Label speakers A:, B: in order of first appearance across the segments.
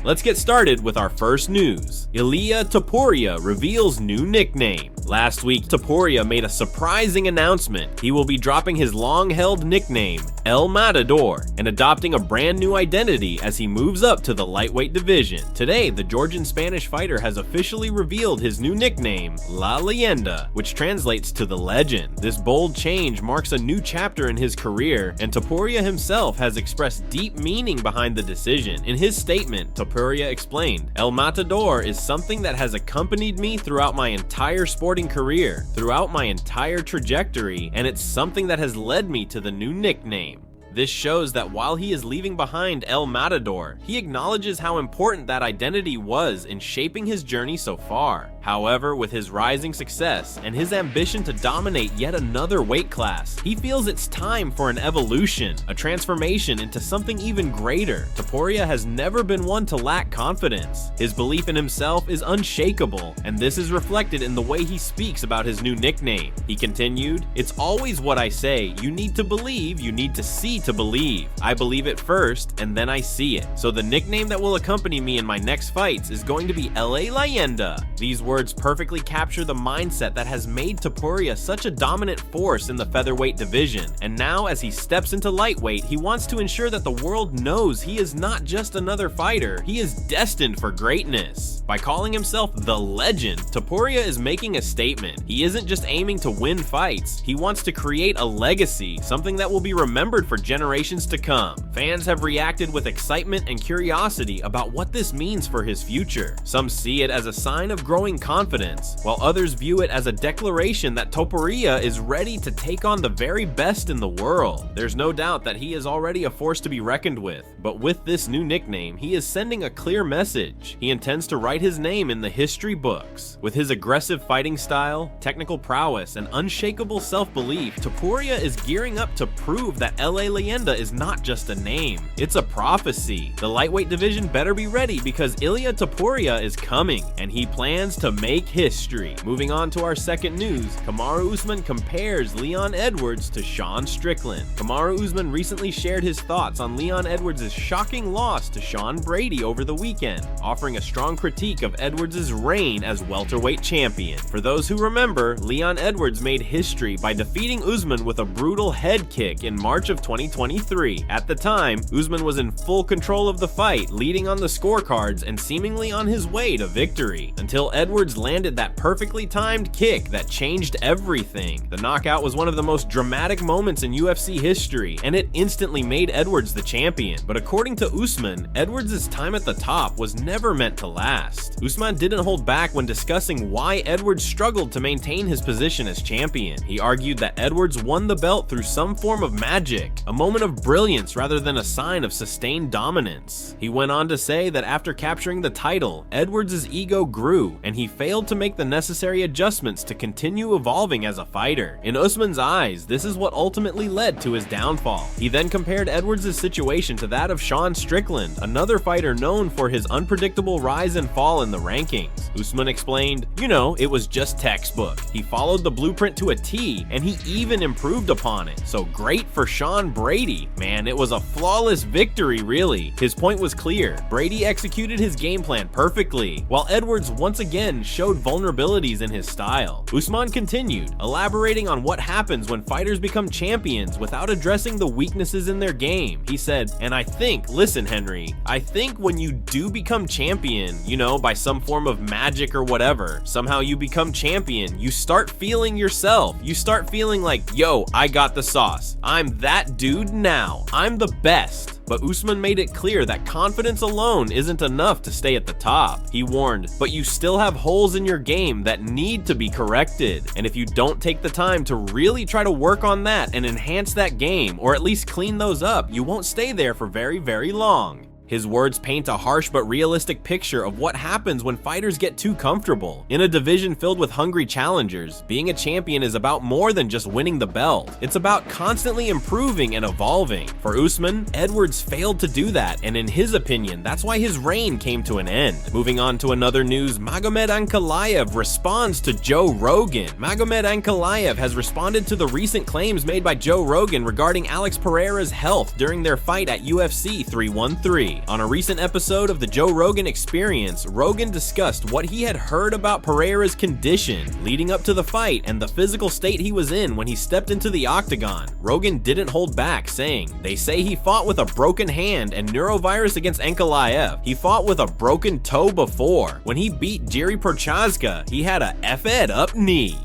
A: Let's get started with our first news. Ilia Topuria reveals new nickname. Last week, Topuria made a surprising announcement. He will be dropping his long-held nickname, El Matador, and adopting a brand new identity as he moves up to the lightweight division. Today, the Georgian-Spanish fighter has officially revealed his new nickname, La Leyenda, which translates to the legend. This bold change marks a new chapter in his career, and Topuria himself has expressed deep meaning behind the decision. In his statement, Topuria explained, El Matador is something that has accompanied me throughout my entire sporting career, throughout my entire trajectory, and it's something that has led me to the new nickname. This shows that while he is leaving behind El Matador, he acknowledges how important that identity was in shaping his journey so far. However, with his rising success and his ambition to dominate yet another weight class, he feels it's time for an evolution, a transformation into something even greater. Topuria has never been one to lack confidence. His belief in himself is unshakable, and this is reflected in the way he speaks about his new nickname. He continued, "It's always what I say, you need to believe, you need to see to believe. I believe it first, and then I see it. So the nickname that will accompany me in my next fights is going to be La Leyenda." These words perfectly capture the mindset that has made Topuria such a dominant force in the featherweight division, and now as he steps into lightweight, he wants to ensure that the world knows he is not just another fighter, he is destined for greatness. By calling himself the legend, Topuria is making a statement. He isn't just aiming to win fights, he wants to create a legacy, something that will be remembered for generations to come. Fans have reacted with excitement and curiosity about what this means for his future. Some see it as a sign of growing confidence, while others view it as a declaration that Topuria is ready to take on the very best in the world. There's no doubt that he is already a force to be reckoned with, but with this new nickname, he is sending a clear message. He intends to write his name in the history books. With his aggressive fighting style, technical prowess, and unshakable self-belief, Topuria is gearing up to prove that La Leyenda is not just a name, it's a prophecy. The lightweight division better be ready because Ilia Topuria is coming, and he plans to make history. Moving on to our second news, Kamaru Usman compares Leon Edwards to Sean Strickland. Kamaru Usman recently shared his thoughts on Leon Edwards' shocking loss to Sean Brady over the weekend, offering a strong critique of Edwards' reign as welterweight champion. For those who remember, Leon Edwards made history by defeating Usman with a brutal head kick in March of 2023. At the time, Usman was in full control of the fight, leading on the scorecards and seemingly on his way to victory, until Edwards landed that perfectly timed kick that changed everything. The knockout was one of the most dramatic moments in UFC history, and it instantly made Edwards the champion. But according to Usman, Edwards' time at the top was never meant to last. Usman didn't hold back when discussing why Edwards struggled to maintain his position as champion. He argued that Edwards won the belt through some form of magic, a moment of brilliance rather than a sign of sustained dominance. He went on to say that after capturing the title, Edwards' ego grew, and he failed to make the necessary adjustments to continue evolving as a fighter. In Usman's eyes, this is what ultimately led to his downfall. He then compared Edwards' situation to that of Sean Strickland, another fighter known for his unpredictable rise and fall in the rankings. Usman explained, "You know, it was just textbook. He followed the blueprint to a T, and he even improved upon it. So great for Sean Brady. Man, it was a flawless victory, really." His point was clear. Brady executed his game plan perfectly, while Edwards once again showed vulnerabilities in his style. Usman continued, elaborating on what happens when fighters become champions without addressing the weaknesses in their game. He said, "And I think, listen Henry, I think when you do become champion, you know, by some form of magic or whatever, somehow you become champion, you start feeling yourself. You start feeling like, yo, I got the sauce. I'm that dude now. I'm the best." But Usman made it clear that confidence alone isn't enough to stay at the top. He warned, "But you still have holes in your game that need to be corrected. And if you don't take the time to really try to work on that and enhance that game, or at least clean those up, you won't stay there for very, very long." His words paint a harsh but realistic picture of what happens when fighters get too comfortable. In a division filled with hungry challengers, being a champion is about more than just winning the belt. It's about constantly improving and evolving. For Usman, Edwards failed to do that, and in his opinion, that's why his reign came to an end. Moving on to another news, Magomed Ankalaev responds to Joe Rogan. Magomed Ankalaev has responded to the recent claims made by Joe Rogan regarding Alex Pereira's health during their fight at UFC 313. MMA. On a recent episode of the Joe Rogan Experience, Rogan discussed what he had heard about Pereira's condition leading up to the fight and the physical state he was in when he stepped into the octagon. Rogan didn't hold back, saying, "They say he fought with a broken hand and neurovirus against Ankalaev. He fought with a broken toe before. When he beat Jiri Prochazka, he had a F-ed up knee.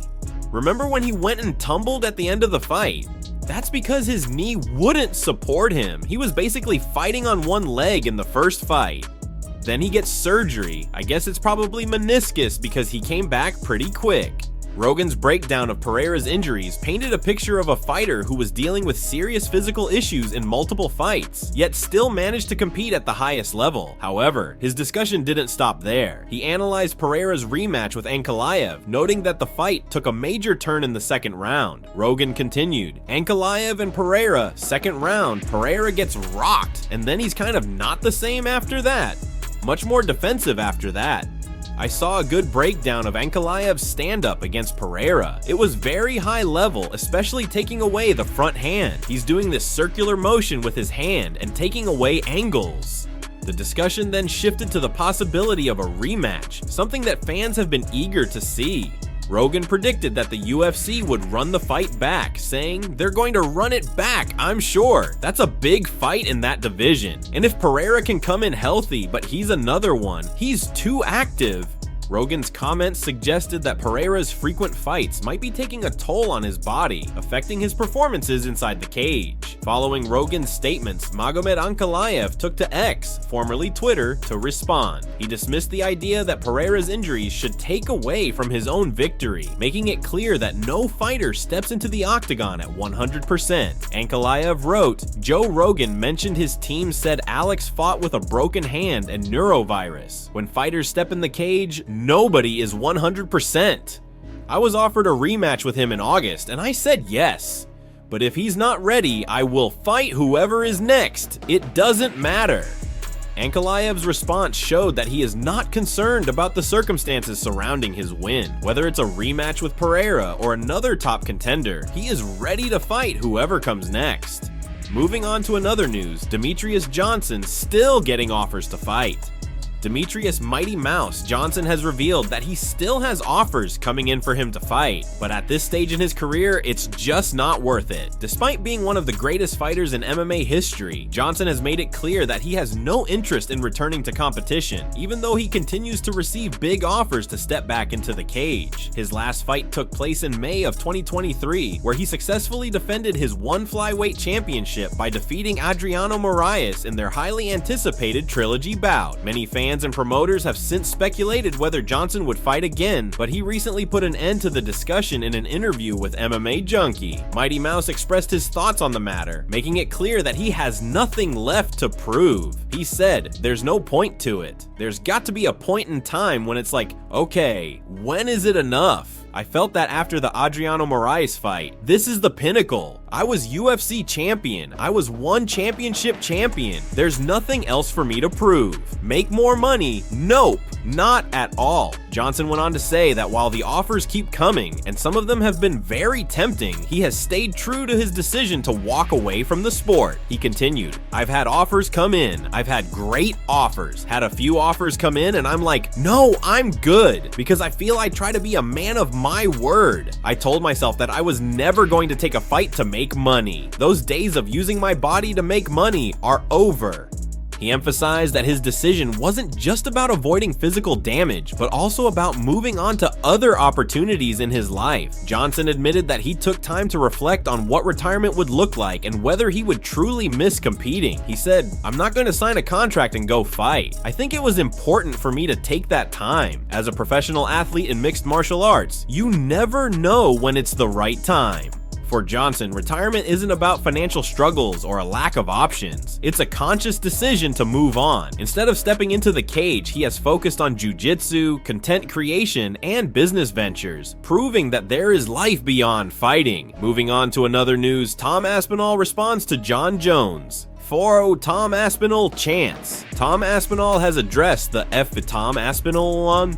A: Remember when he went and tumbled at the end of the fight? That's because his knee wouldn't support him. He was basically fighting on one leg in the first fight. Then he gets surgery. I guess it's probably meniscus because he came back pretty quick." Rogan's breakdown of Pereira's injuries painted a picture of a fighter who was dealing with serious physical issues in multiple fights, yet still managed to compete at the highest level. However, his discussion didn't stop there. He analyzed Pereira's rematch with Ankalaev, noting that the fight took a major turn in the second round. Rogan continued, "Ankalaev and Pereira, second round, Pereira gets rocked, and then he's kind of not the same after that. Much more defensive after that. I saw a good breakdown of Ankalaev's stand-up against Pereira. It was very high level, especially taking away the front hand. He's doing this circular motion with his hand and taking away angles." The discussion then shifted to the possibility of a rematch, something that fans have been eager to see. Rogan predicted that the UFC would run the fight back, saying, "They're going to run it back, I'm sure. That's a big fight in that division. And if Pereira can come in healthy, but he's another one, he's too active." Rogan's comments suggested that Pereira's frequent fights might be taking a toll on his body, affecting his performances inside the cage. Following Rogan's statements, Magomed Ankalaev took to X, formerly Twitter, to respond. He dismissed the idea that Pereira's injuries should take away from his own victory, making it clear that no fighter steps into the octagon at 100%. Ankalaev wrote, "Joe Rogan mentioned his team said Alex fought with a broken hand and neurovirus. When fighters step in the cage, nobody is 100%. I was offered a rematch with him in August, and I said yes. But if he's not ready, I will fight whoever is next. It doesn't matter." Ankalaev's response showed that he is not concerned about the circumstances surrounding his win. Whether it's a rematch with Pereira or another top contender, he is ready to fight whoever comes next. Moving on to another news, Demetrious Johnson still getting offers to fight. Demetrious Mighty Mouse Johnson has revealed that he still has offers coming in for him to fight, but at this stage in his career, it's just not worth it. Despite being one of the greatest fighters in MMA history, Johnson has made it clear that he has no interest in returning to competition, even though he continues to receive big offers to step back into the cage. His last fight took place in May of 2023, where he successfully defended his one flyweight championship by defeating Adriano Moraes in their highly anticipated trilogy bout. Many fans and promoters have since speculated whether Johnson would fight again, but he recently put an end to the discussion in an interview with MMA Junkie. Mighty Mouse expressed his thoughts on the matter, making it clear that he has nothing left to prove. He said, "There's no point to it. There's got to be a point in time when it's like, okay, when is it enough? I felt that after the Adriano Moraes fight. This is the pinnacle. I was UFC champion. I was one championship champion. There's nothing else for me to prove. Make more money? Nope, not at all." Johnson went on to say that while the offers keep coming, and some of them have been very tempting, he has stayed true to his decision to walk away from the sport. He continued, "I've had offers come in. I've had great offers. Had a few offers come in and I'm like, no, I'm good, because I feel I try to be a man of my word. I told myself that I was never going to take a fight to make money. Those days of using my body to make money are over." He emphasized that his decision wasn't just about avoiding physical damage, but also about moving on to other opportunities in his life. Johnson admitted that he took time to reflect on what retirement would look like and whether he would truly miss competing. He said, "I'm not going to sign a contract and go fight. I think it was important for me to take that time. As a professional athlete in mixed martial arts, you never know when it's the right time." For Johnson, retirement isn't about financial struggles or a lack of options. It's a conscious decision to move on. Instead of stepping into the cage, he has focused on jiu-jitsu, content creation, and business ventures, proving that there is life beyond fighting. Moving on to another news, Tom Aspinall responds to Jon Jones. For Tom Aspinall chants. Tom Aspinall has addressed the F Tom Aspinall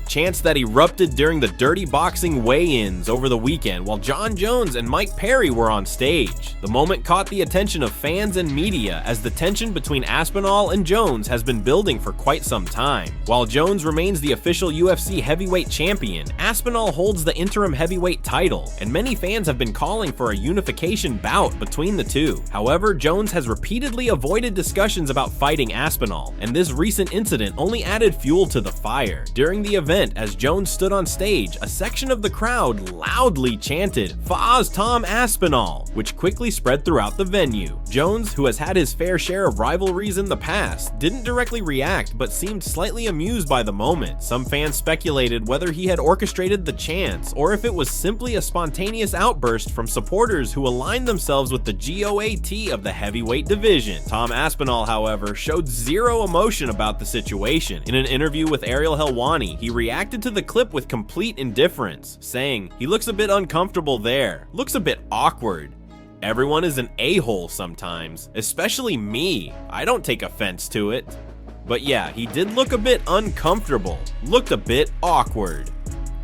A: Chants that erupted during the Dirty Boxing weigh-ins over the weekend while Jon Jones and Mike Perry were on stage. The moment caught the attention of fans and media as the tension between Aspinall and Jones has been building for quite some time. While Jones remains the official UFC heavyweight champion, Aspinall holds the interim heavyweight title, and many fans have been calling for a unification bout between the two. However, Jones has repeatedly avoided discussions about fighting Aspinall, and this recent incident only added fuel to the fire. During the event, as Jones stood on stage, a section of the crowd loudly chanted, "Faz Tom Aspinall," which quickly spread throughout the venue. Jones, who has had his fair share of rivalries in the past, didn't directly react but seemed slightly amused by the moment. Some fans speculated whether he had orchestrated the chants or if it was simply a spontaneous outburst from supporters who aligned themselves with the GOAT of the heavyweight division. Tom Aspinall, however, showed zero emotion about the situation. In an interview with Ariel Helwani, he reacted to the clip with complete indifference, saying, "He looks a bit uncomfortable there. Looks a bit awkward. Everyone is an a-hole sometimes, especially me. I don't take offense to it." But yeah, he did look a bit uncomfortable, looked a bit awkward.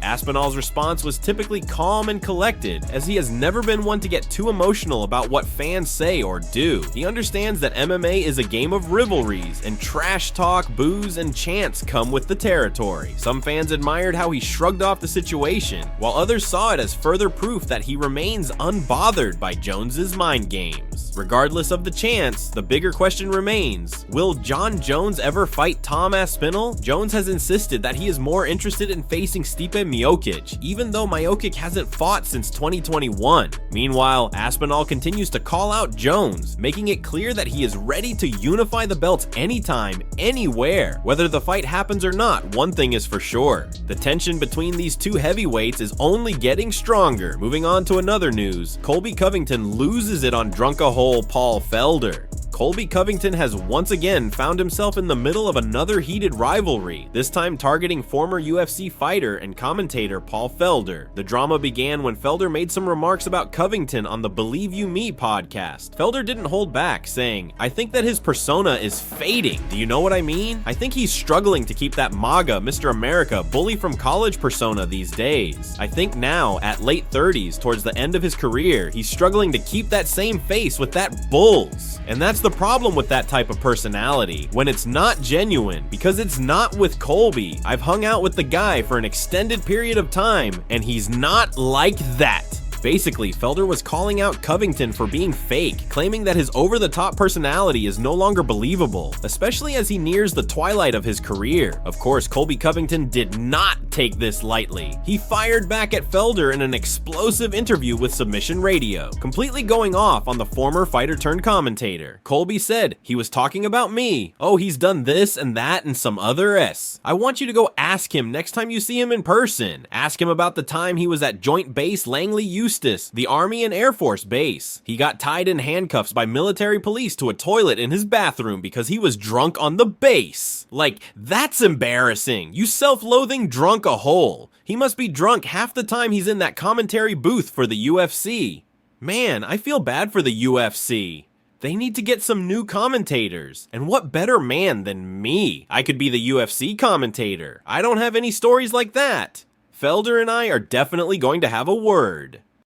A: Aspinall's response was typically calm and collected, as he has never been one to get too emotional about what fans say or do. He understands that MMA is a game of rivalries, and trash talk, boos, and chants come with the territory. Some fans admired how he shrugged off the situation, while others saw it as further proof that he remains unbothered by Jones's mind games. Regardless of the chants, the bigger question remains, will Jon Jones ever fight Tom Aspinall? Jones has insisted that he is more interested in facing Stipe Miocic, even though Miocic hasn't fought since 2021. Meanwhile, Aspinall continues to call out Jones, making it clear that he is ready to unify the belts anytime, anywhere. Whether the fight happens or not, one thing is for sure. The tension between these two heavyweights is only getting stronger. Moving on to another news, Colby Covington loses it on drunk-a-hole Paul Felder. Colby Covington has once again found himself in the middle of another heated rivalry, this time targeting former UFC fighter and commentator Paul Felder. The drama began when Felder made some remarks about Covington on the Believe You Me podcast. Felder didn't hold back, saying, "I think that his persona is fading. Do you know what I mean? I think he's struggling to keep that MAGA, Mr. America, bully from college persona these days. I think now, at late 30s, towards the end of his career, he's struggling to keep that same face with that bulls." And that's the problem with that type of personality, when it's not genuine, because it's not with Colby. I've hung out with the guy for an extended period of time, and he's not like that. Basically, Felder was calling out Covington for being fake, claiming that his over-the-top personality is no longer believable, especially as he nears the twilight of his career. Of course, Colby Covington did not take this lightly. He fired back at Felder in an explosive interview with Submission Radio, completely going off on the former fighter-turned-commentator. Colby said, "He was talking about me. Oh, he's done this and that and some other S. I want you to go ask him next time you see him in person. Ask him about the time he was at Joint Base Langley, Eustis, the Army and Air Force base. He got tied in handcuffs by military police to a toilet in his bathroom because he was drunk on the base. Like, that's embarrassing. You self-loathing drunk-a-hole. He must be drunk half the time he's in that commentary booth for the UFC. Man, I feel bad for the UFC. They need to get some new commentators. And what better man than me? I could be the UFC commentator. I don't have any stories like that. Felder and I are definitely going to have a word.